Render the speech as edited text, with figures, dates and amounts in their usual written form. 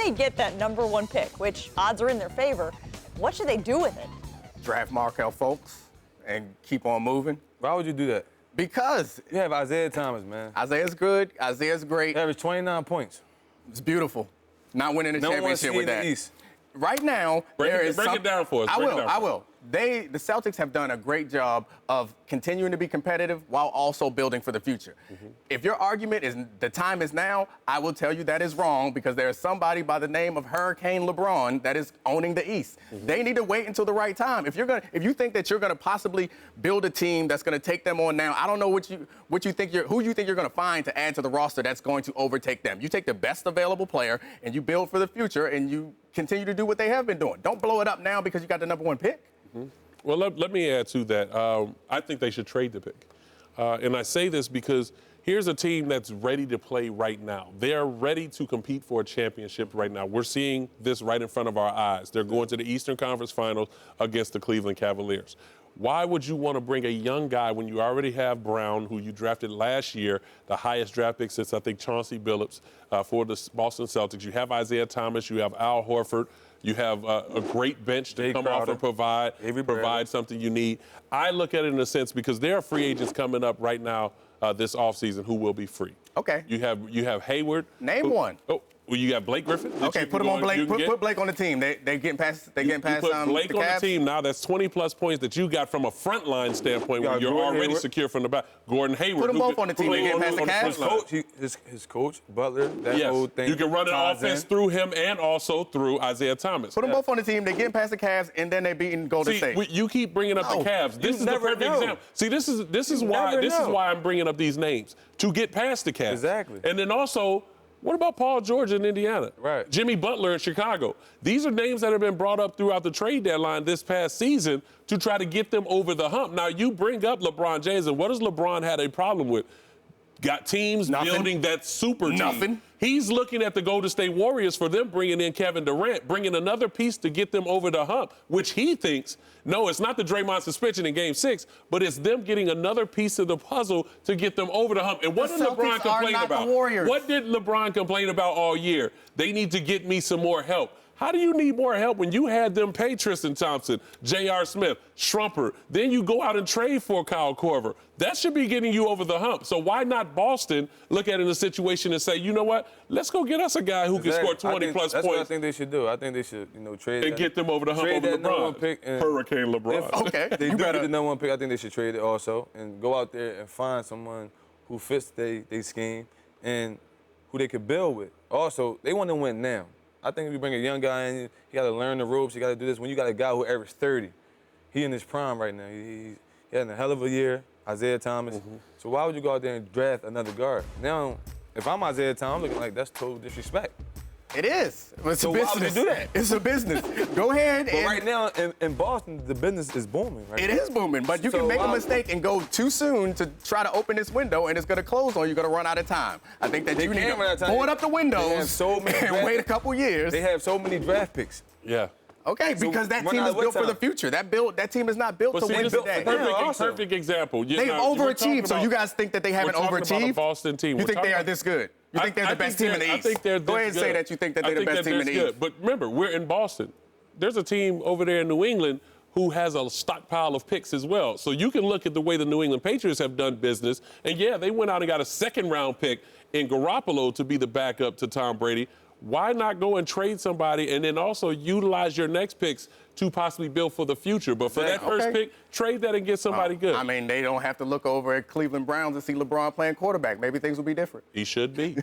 they get that #1 pick, which odds are in their favor, what should they do with it? Draft Markelle Fultz and keep on moving. Why would you do that? Because You have Isaiah Thomas, man. Isaiah's good. Isaiah's great. He averaged 29 points. It's beautiful. Not winning a No one wants to championship see with in that. the East. Right now, Break there it- is break it down for us. I Break it will. down I for will. The Celtics have done a great job of continuing to be competitive while also building for the future. If your argument is the time is now, I will tell you that is wrong because there is somebody by the name of Hurricane LeBron that is owning the East. They need to wait until the right time. If you think that you're gonna possibly build a team that's gonna take them on now, I don't know who you think you're gonna find to add to the roster that's going to overtake them. You take the best available player and you build for the future and you continue to do what they have been doing. Don't blow it up now because you got the #1 pick. Well, let me add to that. I think they should trade the pick. And I say this because here's a team that's ready to play right now. They're ready to compete for a championship right now. We're seeing this right in front of our eyes. They're going to the Eastern Conference Finals against the Cleveland Cavaliers. Why would you want to bring a young guy when you already have Brown, who you drafted last year, the highest draft pick since, I think, Chauncey Billups for the Boston Celtics? You have Isaiah Thomas. You have Al Horford. You have a great bench to come off and provide something you need. I look at it in a sense because there are free agents coming up right now this offseason who will be free. Okay. You have Hayward. Name one. Oh, well, you got Blake Griffin. Okay, put him on Blake. Put Blake on the team. They getting past. They getting past. You put Blake the on Cavs. the team now. That's 20+ points that you got from a frontline standpoint when you're Gordon already Hayward. secure from the back. Gordon Hayward. Put them both on the team. They getting past the Cavs. His coach, Butler, that Yes, whole thing. you can run an ties offense in. through him and also through Isaiah Thomas. Put them both on the team. They getting past the Cavs, and then they beating Golden See, State. you keep bringing up No, the Cavs. This is the never perfect know. example. See, this is why never know. I'm bringing up these names to get past the Cavs. Exactly. And then also, what about Paul George in Indiana? Right. Jimmy Butler in Chicago. These are names that have been brought up throughout the trade deadline this past season to try to get them over the hump. Now, you bring up LeBron James, and what does LeBron had a problem with? Got teams Nothing. building that super team. Nothing. He's looking at the Golden State Warriors for them bringing in Kevin Durant, bringing another piece to get them over the hump, which he thinks, no, it's not the Draymond suspension in Game 6, but it's them getting another piece of the puzzle to get them over the hump. And what The did LeBron Celtics are complain not the about? Warriors. What did LeBron complain about all year? They need to get me some more help. How do you need more help when you had them pay Tristan Thompson, J.R. Smith, Schroeder? Then you go out and trade for Kyle Korver. That should be getting you over the hump. So why not Boston look at it in a situation and say, you know what? Let's go get us a guy who can score 20+ That's what I points think they should do. I think they should, trade and that. get them over the hump Trade over that #1 LeBron. pick and- Hurricane LeBron. Okay. They You do better- get the #1 pick. I think they should trade it also and go out there and find someone who fits their scheme and who they could build with. Also, they want to win now. I think if you bring a young guy in, you got to learn the ropes. You got to do this. When you got a guy who averaged 30, he in his prime right now. He had a hell of a year, Isaiah Thomas. So why would you go out there and draft another guard? Now, if I'm Isaiah Thomas, I'm looking like that's total disrespect. It is. It's So a why business. would you do that? It's a business. Go ahead But and. right now in Boston, the business is booming. Right It now. is booming, but you So can make a why- mistake and go too soon to try to open this window, and it's going to close on you. You're going to run out of time. I think that They you need can't run out to of time. board up the They windows have so many and draft- wait a couple years. They have so many draft picks. Yeah. Okay, So because that run team out is of what built for the time? future. That team is not built But to see, win this is today. a perfect example. They've overachieved, so you guys think that they haven't we're talking about a overachieved? Boston team. You We're think they talking are about- this good? You think they're the best team in the East? I think they're this Go ahead and say good. that you think that I they're the best team in the this good. East. But remember, we're in Boston. There's a team over there in New England who has a stockpile of picks as well. So you can look at the way the New England Patriots have done business. And yeah, they went out and got a second-round pick in Garoppolo to be the backup to Tom Brady. Why not go and trade somebody and then also utilize your next picks to possibly build for the future? But for that first pick, trade that and get somebody good. I mean, they don't have to look over at Cleveland Browns and see LeBron playing quarterback. Maybe things will be different. He should be.